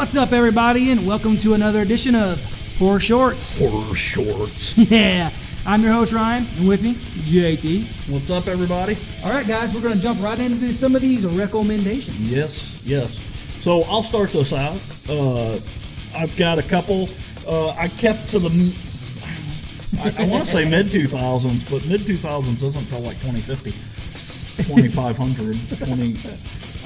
What's up, everybody, and welcome to another edition of Horror Shorts. Horror Shorts. Yeah, I'm your host, Ryan, and with me, JT. What's up, everybody? All right, guys, we're going to jump right into some of these recommendations. Yes. So I'll start this out. I've got a couple. I kept to the, I want to say mid-2000s, but mid-2000s isn't until like 2050, 2500, 20...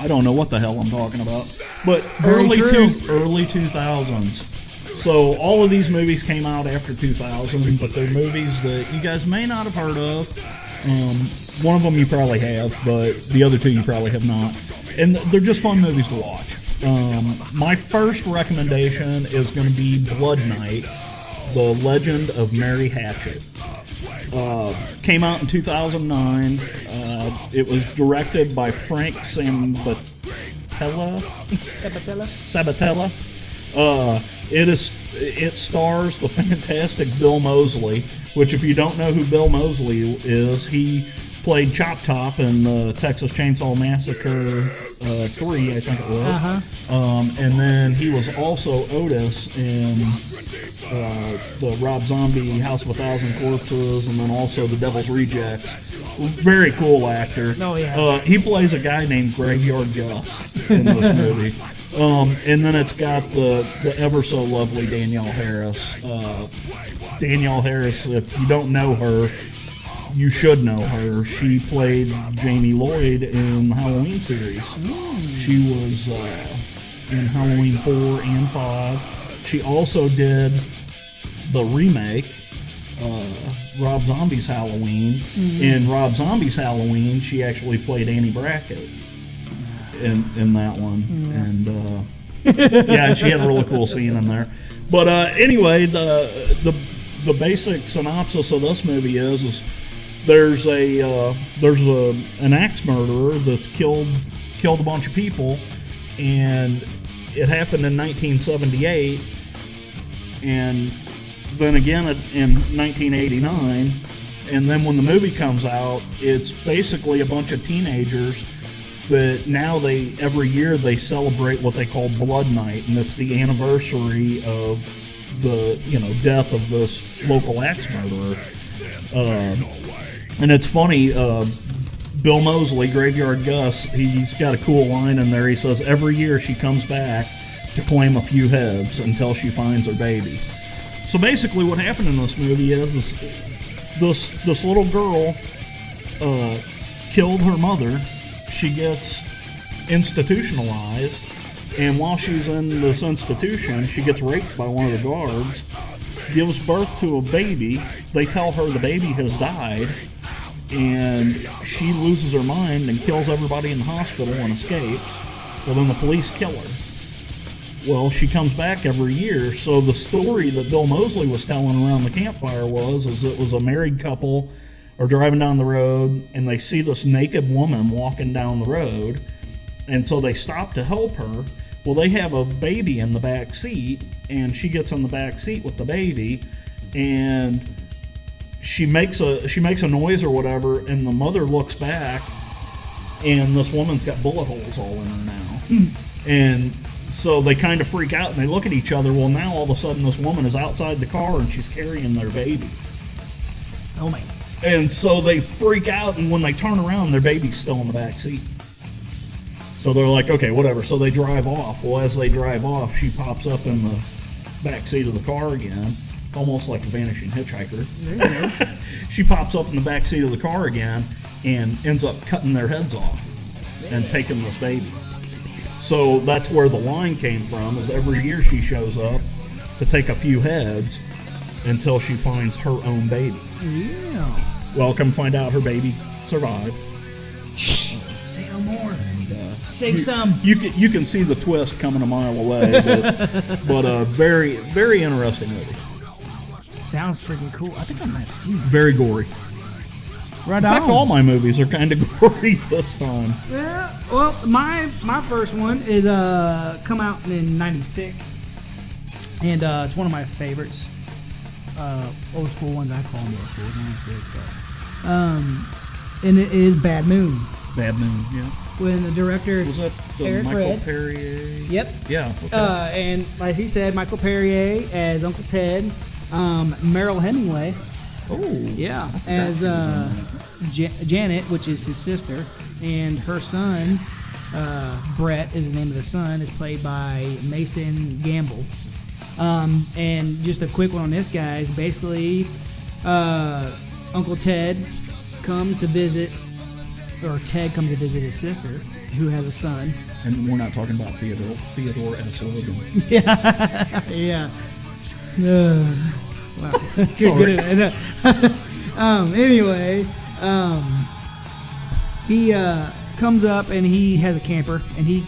I don't know what the hell I'm talking about. But early 2000s. So all of these movies came out after 2000, but they're movies that you guys may not have heard of. One of them you probably have, but the other two you probably have not. And they're just fun movies to watch. My first recommendation is going to be Blood Night, The Legend of Mary Hatchet. Came out in 2009. It was directed by Frank Sabatella. It stars the fantastic Bill Moseley, which, if you don't know who Bill Moseley is, he played Chop Top in the Texas Chainsaw Massacre 3, I think it was. And then he was also Otis in the Rob Zombie House of a Thousand Corpses, and then also The Devil's Rejects. Very cool actor. Oh, yeah. He plays a guy named Graveyard Gus in this movie. And then it's got the ever so lovely Danielle Harris. Danielle Harris, if you don't know her, you should know her. She played Jamie Lloyd in the Halloween series. She was in Halloween 4 and 5. She also did the remake, Rob Zombie's Halloween. In Rob Zombie's Halloween, she actually played Annie Brackett in that one. And yeah, she had a really cool scene in there. But anyway, the basic synopsis of this movie is there's an axe murderer that's killed a bunch of people, and it happened in 1978, and then again in 1989, and then when the movie comes out, it's basically a bunch of teenagers that now every year they celebrate what they call Blood Night, and it's the anniversary of the death of this local axe murderer. And it's funny, Bill Moseley, Graveyard Gus, he's got a cool line in there. He says every year she comes back to claim a few heads until she finds her baby. So basically what happened in this movie is this little girl killed her mother. She gets institutionalized, and while she's in this institution, she gets raped by one of the guards, gives birth to a baby. They tell her the baby has died, and she loses her mind and kills everybody in the hospital and escapes. Well, then the police kill her. Well, she comes back every year. So the story that Bill Moseley was telling around the campfire was it was a married couple are driving down the road, and they see this naked woman walking down the road, and so they stop to help her. Well, they have a baby in the back seat, and she gets in the back seat with the baby, and she makes a noise or whatever, and the mother looks back, and this woman's got bullet holes all in her now. And so they kind of freak out, and they look at each other. Well, now all of a sudden this woman is outside the car, and she's carrying their baby. Oh, man. And so they freak out, and when they turn around, their baby's still in the back seat. So they're like, okay, whatever. So they drive off. Well, as they drive off, she pops up in the back seat of the car again, almost like a vanishing hitchhiker. There you go. She pops up in the back seat of the car again and ends up cutting their heads off and taking this baby. So that's where the line came from, is every year she shows up to take a few heads until she finds her own baby. Yeah. Well, come find out her baby survived. Shh. Say no more. Say some. You can see the twist coming a mile away, but a very, very interesting movie. Sounds freaking cool. I think I might have seen it. Very gory. Right In fact, on. all my movies are kind of gory this time. Yeah. Well, my first one is come out in '96, and it's one of my favorites. Old school ones. I call them old school. '96, but and it is Bad Moon. Bad Moon, yeah. when the director Was that the Eric Michael Red. Perrier? Yep. Yeah. Okay. And as he said, Michael Perrier as Uncle Ted, Merrill Hemingway, Oh. yeah, I forgot as she was on that. Janet, which is his sister, and her son, Brett is the name of the son, is played by Mason Gamble. And just a quick one on this, guys. Basically, Uncle Ted comes to visit, or Ted comes to visit his sister, who has a son. And we're not talking about Theodore S. Logan. Yeah, yeah. Wow. Sorry. Anyway, he comes up and he has a camper, and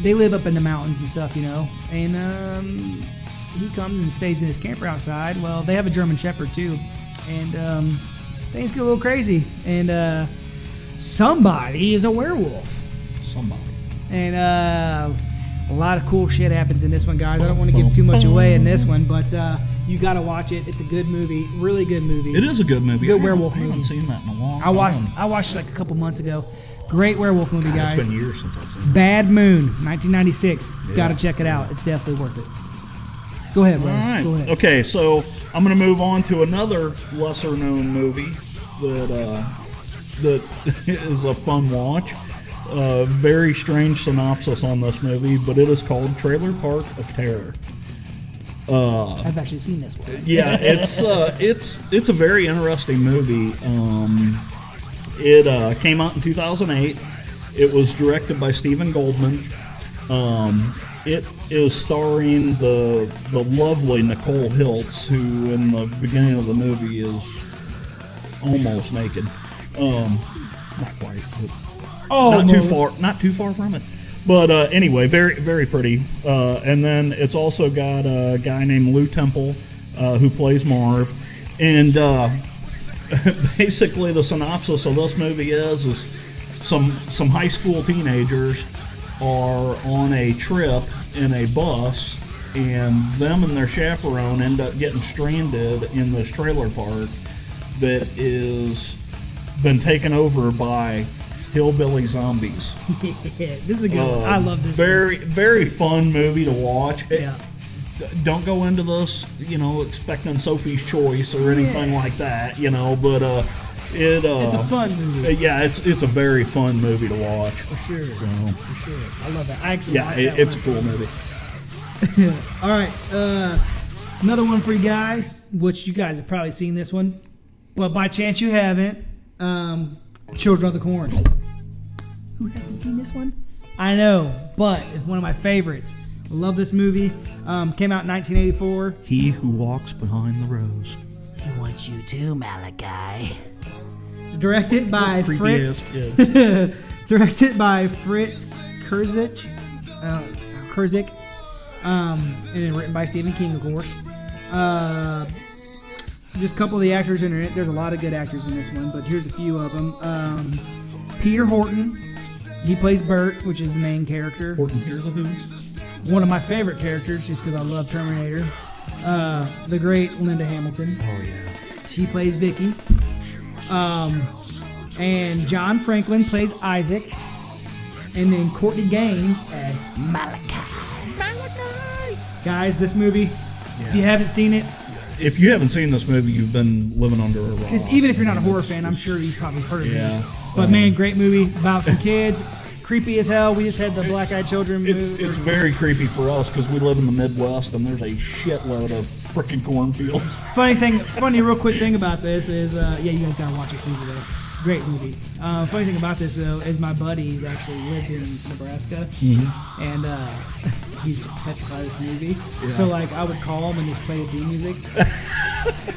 they live up in the mountains and stuff, you know. And he comes and stays in his camper outside. Well, they have a German Shepherd too, and things get a little crazy. And somebody is a werewolf. Somebody. And a lot of cool shit happens in this one, guys. I don't want to give too much away in this one, but you got to watch it. It's a good movie, really good movie. It is a good movie. Good werewolf I haven't movie. seen that in a long I time. watched it like a couple months ago. Great werewolf movie, guys. It's been years since I've seen it. Bad Moon, 1996. Yeah. Got to check it out. It's definitely worth it. Go ahead, All brother. right. Go ahead. Okay, so I'm going to move on to another lesser-known movie that is a fun watch. Very strange synopsis on this movie, but it is called Trailer Park of Terror. I've actually seen this one. Yeah, it's a very interesting movie. It came out in 2008. It was directed by Stephen Goldman. It is starring the lovely Nicole Hiltz, who in the beginning of the movie is almost naked. Not quite, but not too far from it. But anyway, very, very pretty. And then it's also got a guy named Lou Temple who plays Marv. And basically the synopsis of this movie is some high school teenagers are on a trip in a bus, and them and their chaperone end up getting stranded in this trailer park that is been taken over by hillbilly zombies. This is a good one. I love this. Very, very fun movie to watch. Yeah. Don't go into this, expecting Sophie's Choice or anything like that, but it's a fun movie. Yeah, it's a very fun movie to watch. For sure. So, For sure. I love that. I actually yeah, watched that it's a one. cool movie. All right. Another one for you guys, which you guys have probably seen this one, but by chance you haven't. Children of the Corn. Who hasn't seen this one? I know, but it's one of my favorites. I love this movie. Came out in 1984. He who walks behind the rose. He wants you too, Malachi. Directed by Creepy Fritz. ass kid. Directed by Fritz Kurzik. And then written by Stephen King, of course. Just a couple of the actors in it. There's a lot of good actors in this one, but here's a few of them. Peter Horton. He plays Bert, which is the main character. Horton Hears a Who. One of my favorite characters, just because I love Terminator. The great Linda Hamilton. Oh yeah. She plays Vicky. And John Franklin plays Isaac. And then Courtney Gaines as Malachi. Guys, this movie, if you haven't seen it, If you haven't seen this movie, you've been living under a rock. because even if you're not a horror fan, I'm sure you've probably heard of Yeah. this. But man, great movie about some kids. Creepy as hell. We just had the Black Eyed Children movie. It's very creepy for us because we live in the Midwest and there's a shitload of freaking cornfields. Funny real quick thing about this is, you guys gotta watch it movie though. Great movie. Funny thing about this though is my buddy's actually lived in Nebraska, and he's petrified of this movie. Yeah. So like I would call him and just play the theme music.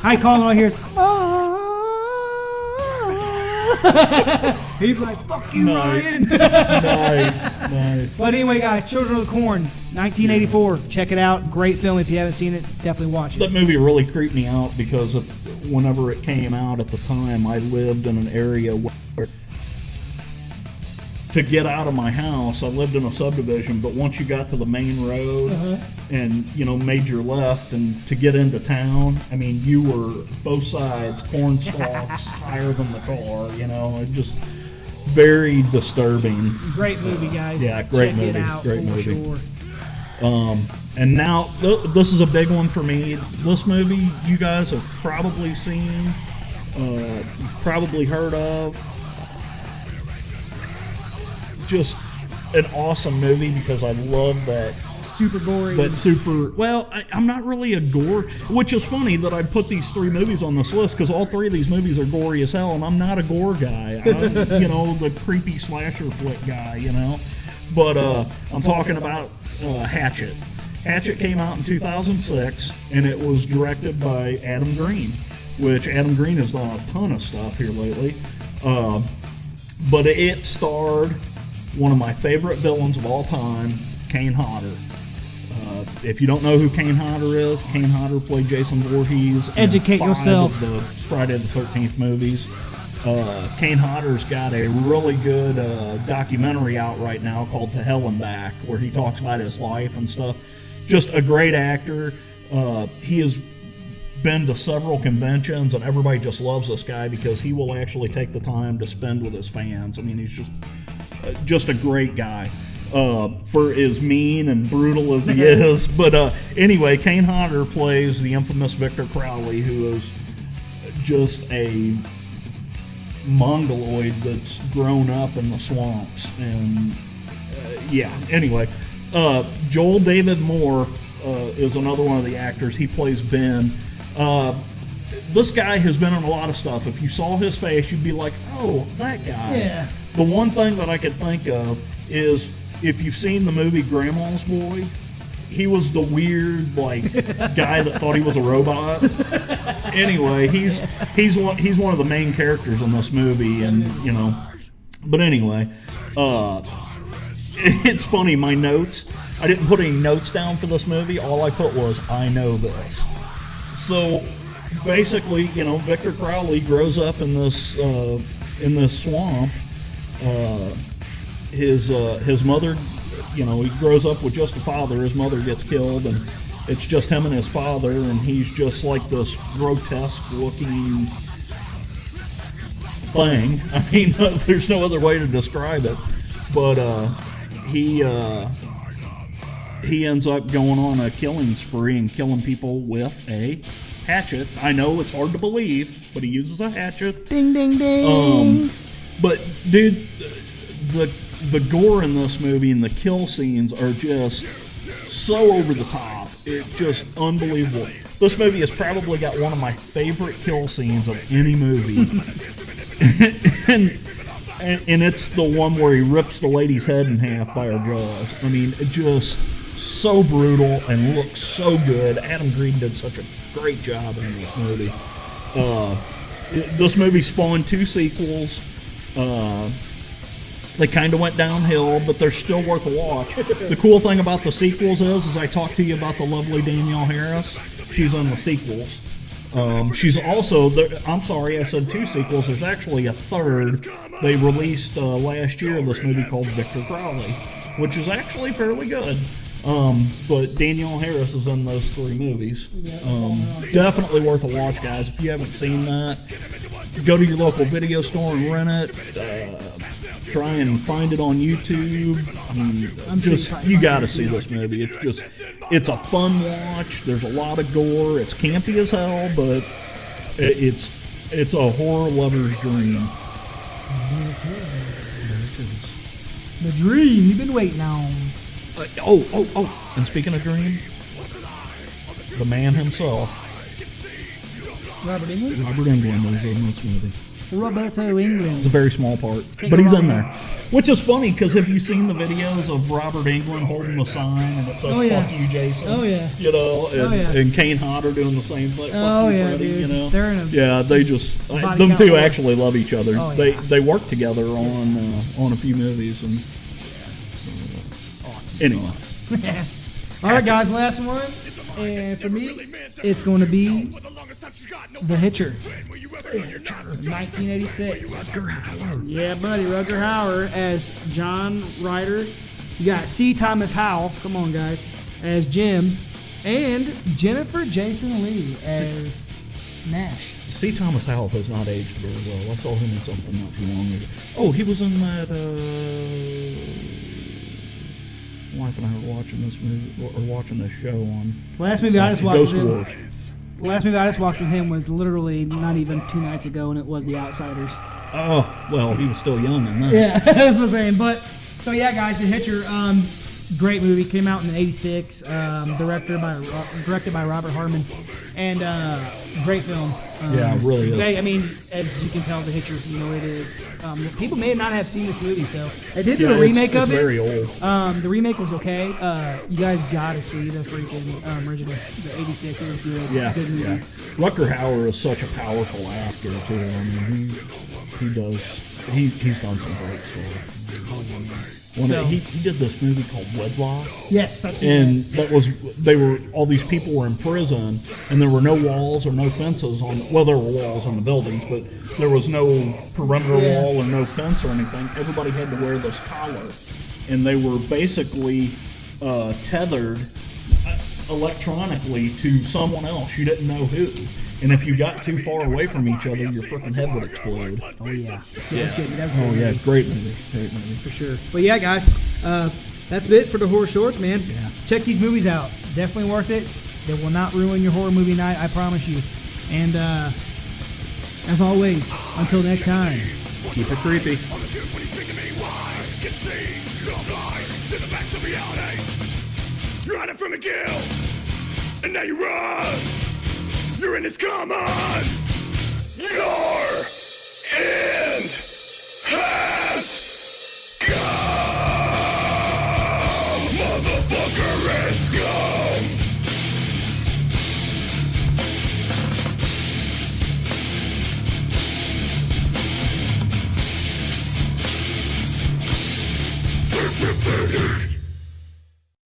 I call him and all I hear is he's like, "Fuck you, Ryan." Nice. But anyway, guys, Children of the Corn, 1984. Check it out. Great film. If you haven't seen it, definitely watch it. That movie really creeped me out because whenever it came out at the time, I lived in an area where to get out of my house, I lived in a subdivision, but once you got to the main road and, made your left and to get into town, I mean, you were both sides, corn stalks higher than the car, it just very disturbing. Great movie, guys. Yeah, great Check movie. It out Great for movie. Sure. And now this is a big one for me. This movie you guys have probably seen, probably heard of. Just an awesome movie because I love that. Super gory. That super. Well, I'm not really a gore, which is funny that I put these 3 movies on this list because all 3 of these movies are gory as hell, and I'm not a gore guy. I'm, you know, the creepy slasher flick guy, you know. But I'm talking about Hatchet. Hatchet came out in 2006, and it was directed by Adam Green, which Adam Green has done a ton of stuff here lately. But it starred one of my favorite villains of all time, Kane Hodder. If you don't know who Kane Hodder is, Kane Hodder played Jason Voorhees Educate in 5 yourself. of the Friday the 13th movies. Kane Hodder's got a really good documentary out right now called To Hell and Back, where he talks about his life and stuff. Just a great actor. He has been to several conventions, and everybody just loves this guy because he will actually take the time to spend with his fans. I mean, he's just a great guy. For as mean and brutal as he is. But anyway, Kane Hodder plays the infamous Victor Crowley, who is just a mongoloid that's grown up in the swamps. And yeah, anyway, Joel David Moore is another one of the actors. He plays Ben. This guy has been in a lot of stuff. If you saw his face, you'd be like, oh, that guy. Yeah. The one thing that I could think of is, if you've seen the movie Grandma's Boy, he was the weird guy that thought he was a robot. Anyway, he's one of the main characters in this movie, and you know. But anyway, it's funny. My notes, I didn't put any notes down for this movie. All I put was, I know this. So basically, you know, Victor Crowley grows up in this swamp. His mother, you know, he grows up with just a father. His mother gets killed, and it's just him and his father, and he's just like this grotesque-looking thing. I mean, there's no other way to describe it. But he ends up going on a killing spree and killing people with a hatchet. I know it's hard to believe, but he uses a hatchet. Ding, ding, ding. But dude, the gore in this movie and the kill scenes are just so over the top. It's just unbelievable. This movie has probably got one of my favorite kill scenes of any movie. and it's the one where he rips the lady's head in half by her jaws. I mean, it just so brutal and looks so good. Adam Green did such a great job in this movie. This movie spawned 2 sequels. They kind of went downhill, but they're still worth a watch. The cool thing about the sequels is I talked to you about the lovely Danielle Harris. She's on the sequels. She's also, I'm sorry, I said 2 sequels. There's actually a third. They released last year this movie called Victor Crowley, which is actually fairly good. But Danielle Harris is in those 3 movies. Definitely worth a watch, guys. If you haven't seen that, go to your local video store and rent it. Try and find it on YouTube. I mean, you got to see this movie. It's a fun watch. There's a lot of gore. It's campy as hell, but it's a horror lover's dream. The dream you've been waiting on. And speaking of dream, the man himself, Robert Englund? Robert Englund, is in this movie. Roberto Englund. It's a very small part, but he's in there. Which is funny, because have you seen the videos of Robert Englund holding the sign, and it says, fuck you, Jason? Oh, yeah. You know, and Kane Hodder doing the same thing. Oh, yeah, Freddy, dude. you know? They're in they just, them two actually love each other. Oh, yeah. They work together on a few movies. And anyway. All right, guys, last one. And for me, it's going to be The Hitcher. 1986. Rutger Hauer. Yeah, buddy, Rutger Hauer as John Ryder. You got C. Thomas Howell, come on, guys, as Jim. And Jennifer Jason Leigh as Nash. C. Thomas Howell has not aged very well. I saw him in something not too long ago. Oh, he was in that. My wife and I were watching this movie or watching this show on. The last movie I just watched Ghost with him. Wars. The last movie I just watched with him was literally not even 2 nights ago, and it was The Outsiders. Oh, well, he was still young in that. Yeah, that's what I'm saying. But so yeah, guys, The Hitcher, great movie. Came out in '86. Directed by Robert Harmon, and great film. Yeah, it really is. I mean, as you can tell, The Hitcher, you know, it is. People may not have seen this movie, so they did do a remake of it. It's very old. The remake was okay. You guys got to see the freaking original, the '86. It was good. Yeah, Good movie. yeah. Rutger Hauer is such a powerful actor too. I mean, he does. He's done some great stuff. Oh, yeah, man. He did this movie called Wedlock. Yes, I've seen And that was all these people were in prison, and there were no walls or no fences on. Well, there were walls on the buildings, but there was no perimeter wall or no fence or anything. Everybody had to wear this collar, and they were basically tethered electronically to someone else. You didn't know who. And if you got too far away from each other, your freaking head would explode. Oh yeah, Yeah. That's Oh yeah, great movie. Great movie. for sure. But yeah, guys, that's it for the horror shorts, man. Yeah. Check these movies out. Definitely worth it. They will not ruin your horror movie night, I promise you. And as always, until next time, Keep it creepy. You're hiding from a kill, and now you run. You're in this common. Your end has come. Motherfucker, it's gone. Surface